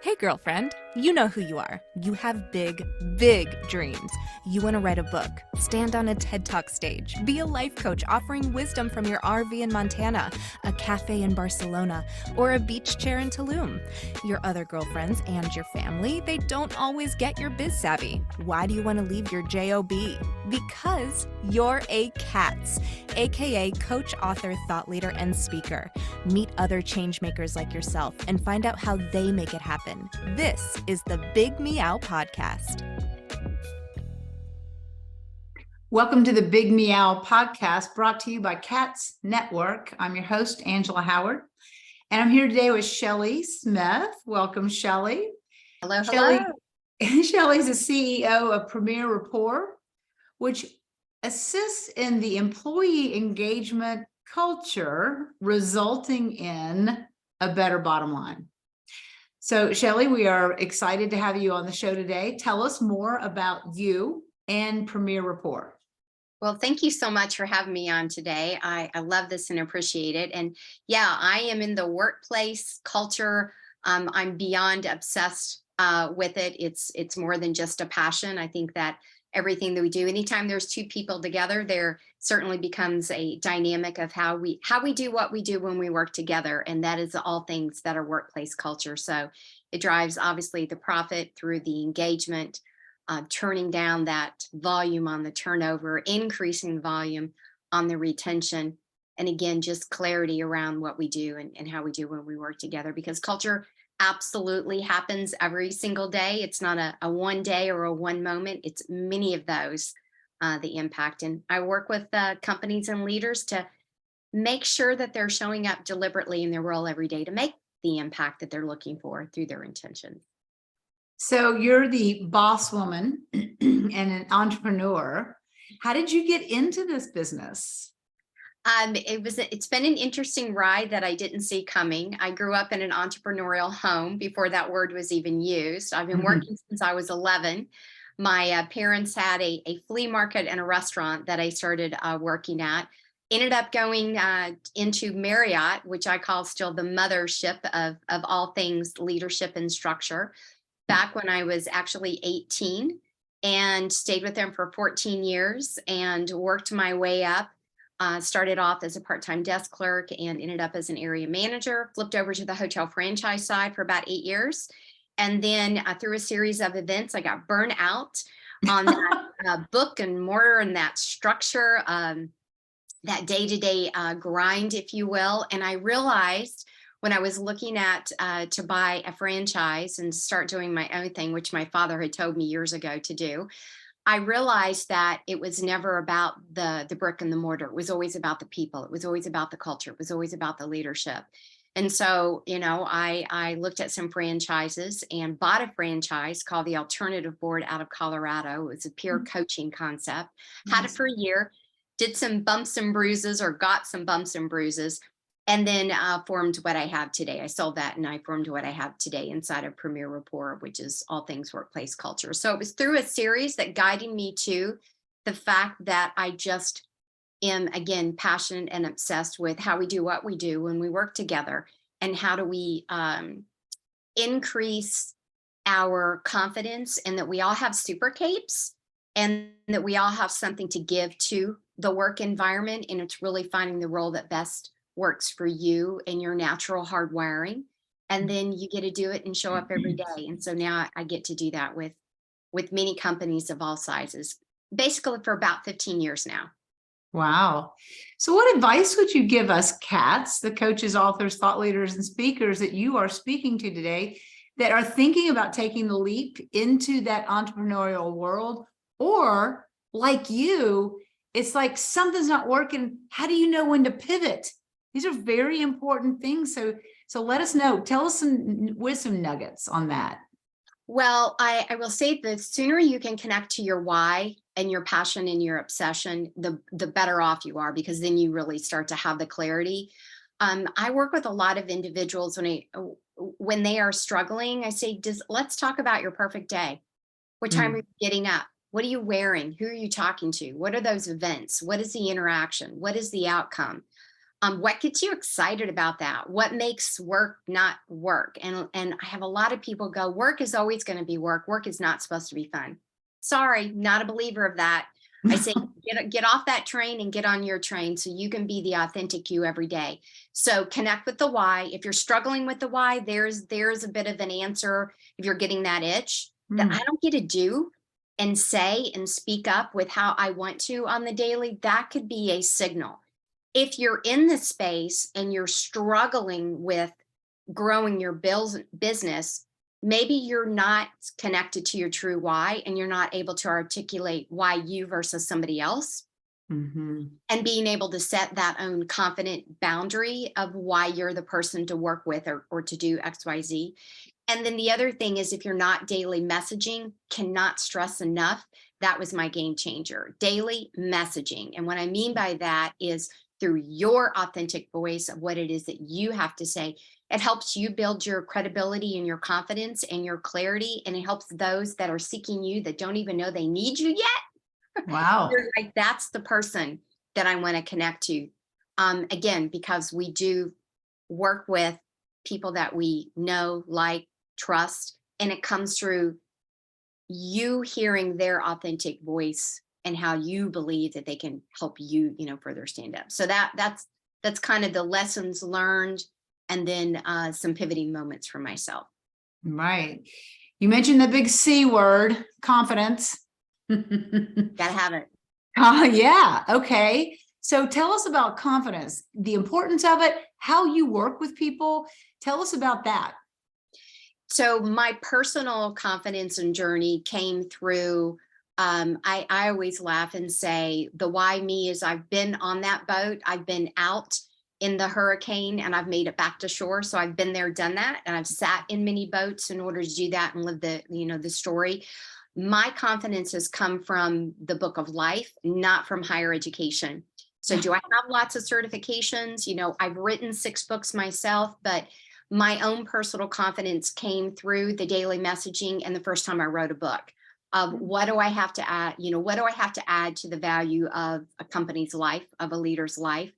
Hey, girlfriend, you know who you are. You have big, big dreams. You want to write a book, stand on a TED Talk stage, be a life coach offering wisdom from your RV in Montana, a cafe in Barcelona, or a beach chair in Tulum. Your other girlfriends and your family, they don't always get your biz savvy. Why do you want to leave your JOB? Because you're a C.A.T.S, aka coach, author, thought leader, and speaker. Meet other change makers like yourself and find out how they make it happen. This is the Big Meow podcast. Welcome to the Big Meow podcast, brought to you by C.A.T.S Network. I'm your host, Angela Howard, and I'm here today with Shelley Smith. Welcome, Shelley. Hello, hello. Shelley's the CEO of Premier Rapport, which assists in the employee engagement culture, resulting in a better bottom line. So, Shelley, we are excited to have you on the show today. Tell us more about you and Premier Rapport. Well, thank you so much for having me on today. I love this and appreciate it. And yeah, I am in the workplace culture. I'm beyond obsessed with it. It's more than just a passion. I think that everything that we do, anytime there's two people together, there certainly becomes a dynamic of how we do what we do when we work together. And that is all things that are workplace culture. So it drives obviously the profit through the engagement, turning down that volume on the turnover, increasing volume on the retention. And again, just clarity around what we do and how we do when we work together, because culture absolutely happens every single day. It's not a one day or a one moment. It's many of those, the impact. And I work with companies and leaders to make sure that they're showing up deliberately in their role every day to make the impact that they're looking for through their intention. So you're the boss woman and an entrepreneur. How did you get into this business? It's been an interesting ride that I didn't see coming. I grew up in an entrepreneurial home before that word was even used. I've been working since I was 11. My parents had a flea market and a restaurant that I started working at. Ended up going into Marriott, which I call still the mothership of all things leadership and structure, back when I was actually 18, and stayed with them for 14 years and worked my way up. Started off as a part-time desk clerk and ended up as an area manager, flipped over to the hotel franchise side for about 8 years. And then through a series of events, I got burned out on that book and mortar and that structure, that day-to-day grind, if you will. And I realized when I was looking at to buy a franchise and start doing my own thing, which my father had told me years ago to do, I realized that it was never about the brick and the mortar. It was always about the people. It was always about the culture. It was always about the leadership. And so, I looked at some franchises and bought a franchise called the Alternative Board out of Colorado. It was a peer coaching concept. Had it for a year, did some bumps and bruises, or got some bumps and bruises, and then formed what I have today. I sold that and I formed what I have today inside of Premier Rapport, which is all things workplace culture. So it was through a series that guided me to the fact that I just am, again, passionate and obsessed with how we do what we do when we work together, and how do we increase our confidence, and that we all have super capes, and that we all have something to give to the work environment. And it's really finding the role that best works for you and your natural hardwiring, and then you get to do it and show up every day. And so now I get to do that with many companies of all sizes, basically for about 15 years now. Wow. So what advice would you give us, C.A.T.S, the coaches, authors, thought leaders, and speakers that you are speaking to today, that are thinking about taking the leap into that entrepreneurial world, or like you, it's like something's not working. How do you know when to pivot? These are very important things. So let us know. Tell us some wisdom nuggets on that. Well, I will say the sooner you can connect to your why and your passion and your obsession, the better off you are, because then you really start to have the clarity. I work with a lot of individuals when they are struggling. I say, let's talk about your perfect day. What time are you getting up? What are you wearing? Who are you talking to? What are those events? What is the interaction? What is the outcome? What gets you excited about that? What makes work not work? And I have a lot of people go, work is always going to be work. Work is not supposed to be fun. Sorry, not a believer of that. I say, get off that train and get on your train so you can be the authentic you every day. So connect with the why. If you're struggling with the why, there's a bit of an answer. If you're getting that itch that I don't get to do and say and speak up with how I want to on the daily, that could be a signal. If you're in the space and you're struggling with growing your business, maybe you're not connected to your true why and you're not able to articulate why you versus somebody else. And being able to set that own confident boundary of why you're the person to work with or to do XYZ. And then the other thing is, if you're not daily messaging, cannot stress enough, that was my game changer, daily messaging. And what I mean by that is through your authentic voice of what it is that you have to say. It helps you build your credibility and your confidence and your clarity. And it helps those that are seeking you that don't even know they need you yet. Wow. You're like, that's the person that I want to connect to. Again, because we do work with people that we know, like, trust, and it comes through you hearing their authentic voice and how you believe that they can help you, further stand up. So that's kind of the lessons learned, and then some pivoting moments for myself. Right. You mentioned the big C word, confidence. Gotta have it. Yeah. Okay. So tell us about confidence, the importance of it, how you work with people. Tell us about that. So my personal confidence and journey came through, I always laugh and say the why me is I've been on that boat. I've been out in the hurricane and I've made it back to shore. So I've been there, done that. And I've sat in many boats in order to do that and live the story. My confidence has come from the book of life, not from higher education. So do I have lots of certifications? I've written 6 books myself, but my own personal confidence came through the daily messaging and the first time I wrote a book of what do I have to add, what do I have to add to the value of a company's life, of a leader's life,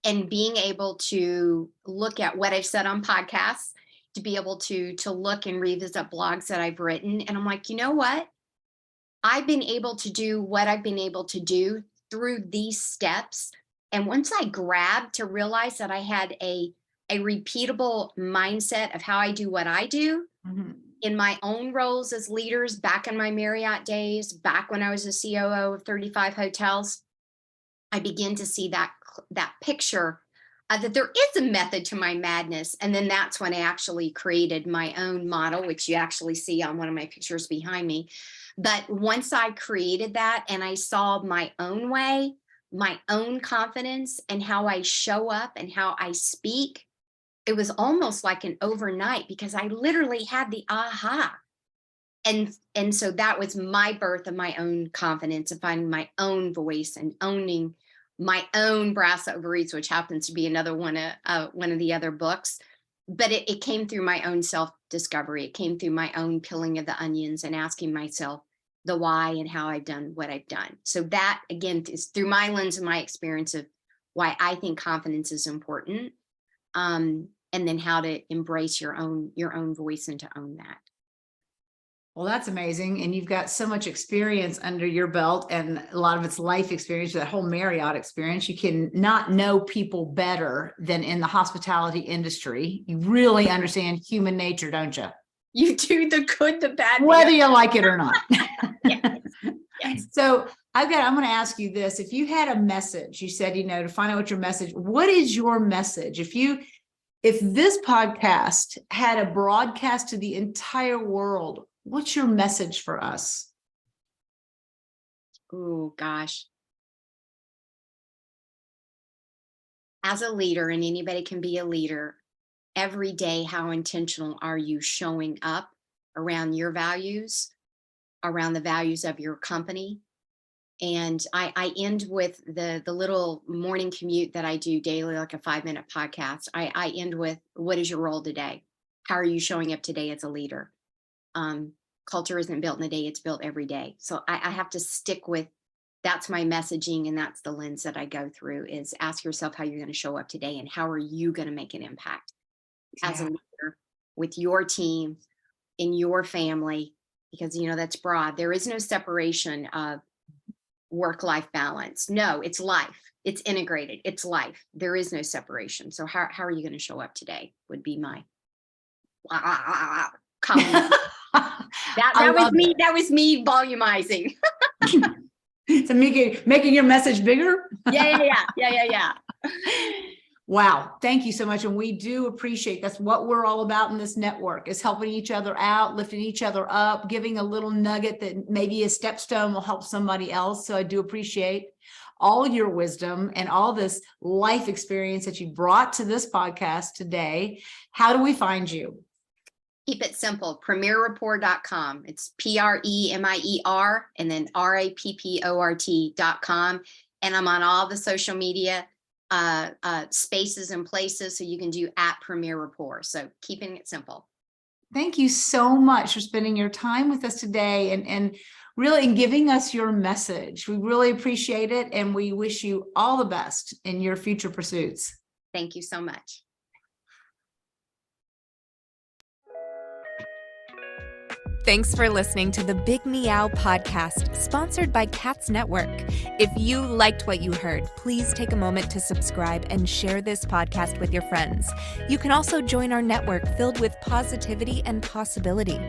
and being able to look at what I've said on podcasts, to be able to look and revisit blogs that I've written. And I'm like, you know what? I've been able to do what I've been able to do through these steps. And once I grabbed to realize that I had a repeatable mindset of how I do what I do in my own roles as leaders, back in my Marriott days, back when I was a COO of 35 hotels, I begin to see that picture that there is a method to my madness. And then that's when I actually created my own model, which you actually see on one of my pictures behind me. But once I created that and I saw my own way, my own confidence and how I show up and how I speak, it was almost like an overnight, because I literally had the aha. And so that was my birth of my own confidence and finding my own voice and owning my own brass ovaries, which happens to be another one of the other books. But it came through my own self-discovery. It came through my own peeling of the onions and asking myself the why and how I've done what I've done. So that, again, is through my lens and my experience of why I think confidence is important. And then how to embrace your own voice and to own that. Well, that's amazing. And you've got so much experience under your belt, and a lot of it's life experience, that whole Marriott experience. You can not know people better than in the hospitality industry. You really understand human nature, don't you? You do, the good, the bad, whether you like it or not. Yes. So I'm going to ask you this. If you had a message, you said, to find out what your message, what is your message? If this podcast had a broadcast to the entire world, what's your message for us? Oh, gosh. As a leader, and anybody can be a leader, every day, how intentional are you showing up around your values, around the values of your company? And I end with the little morning commute that I do daily, like a 5-minute podcast. I end with, what is your role today? How are you showing up today as a leader? Culture isn't built in a day, it's built every day. So I have to stick with that's my messaging, and that's the lens that I go through, is ask yourself how you're going to show up today and how are you going to make an impact as a leader with your team, in your family, because, that's broad. There is no separation of work-life balance. No, it's life. It's integrated. It's life. There is no separation. So how are you going to show up today would be my comment. That was me volumizing. So making your message bigger. Yeah. Wow. Thank you so much. And we do appreciate, that's what we're all about in this network, is helping each other out, lifting each other up, giving a little nugget that maybe a stepstone will help somebody else. So I do appreciate all your wisdom and all this life experience that you brought to this podcast today. How do we find you? Keep it simple. PremierReport.com. It's PREMIER and then RAPPORT.com. And I'm on all the social media spaces and places, so you can do @Premier Report. So keeping it simple. Thank you so much for spending your time with us today and really in giving us your message. We really appreciate it, and we wish you all the best in your future pursuits. Thank you so much. Thanks for listening to the Big Meow podcast, sponsored by C.A.T.S Network. If you liked what you heard, please take a moment to subscribe and share this podcast with your friends. You can also join our network filled with positivity and possibility.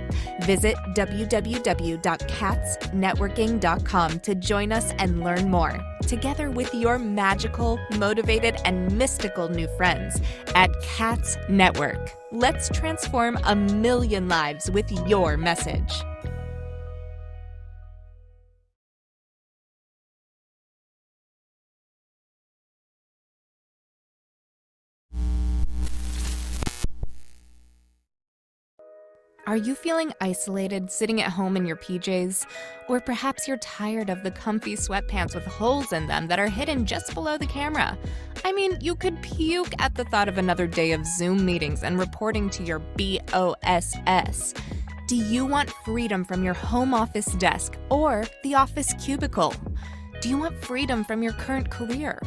Visit www.catsnetworking.com to join us and learn more, together with your magical, motivated, and mystical new friends at C.A.T.S Network. Let's transform 1 million lives with your message. Are you feeling isolated, sitting at home in your PJs? Or perhaps you're tired of the comfy sweatpants with holes in them that are hidden just below the camera? I mean, you could puke at the thought of another day of Zoom meetings and reporting to your BOSS. Do you want freedom from your home office desk or the office cubicle? Do you want freedom from your current career?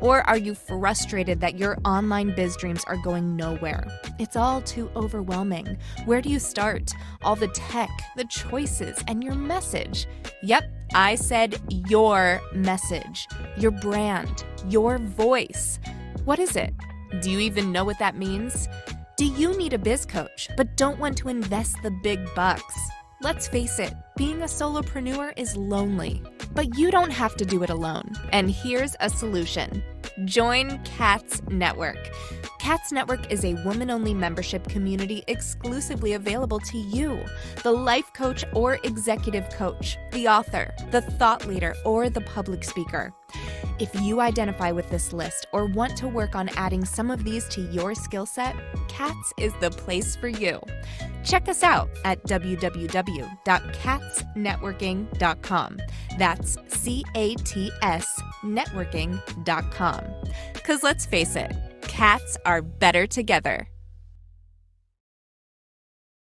Or are you frustrated that your online biz dreams are going nowhere? It's all too overwhelming. Where do you start? All the tech, the choices, and your message. Yep, I said your message, your brand, your voice. What is it? Do you even know what that means? Do you need a biz coach but don't want to invest the big bucks? Let's face it, being a solopreneur is lonely, but you don't have to do it alone. And here's a solution. Join C.A.T.S Network. C.A.T.S Network is a woman-only membership community exclusively available to you, the life coach or executive coach, the author, the thought leader, or the public speaker. If you identify with this list or want to work on adding some of these to your skill set, C.A.T.S is the place for you. Check us out at www.catsnetworking.com. That's C.A.T.S networking.com. Because let's face it, cats are better together.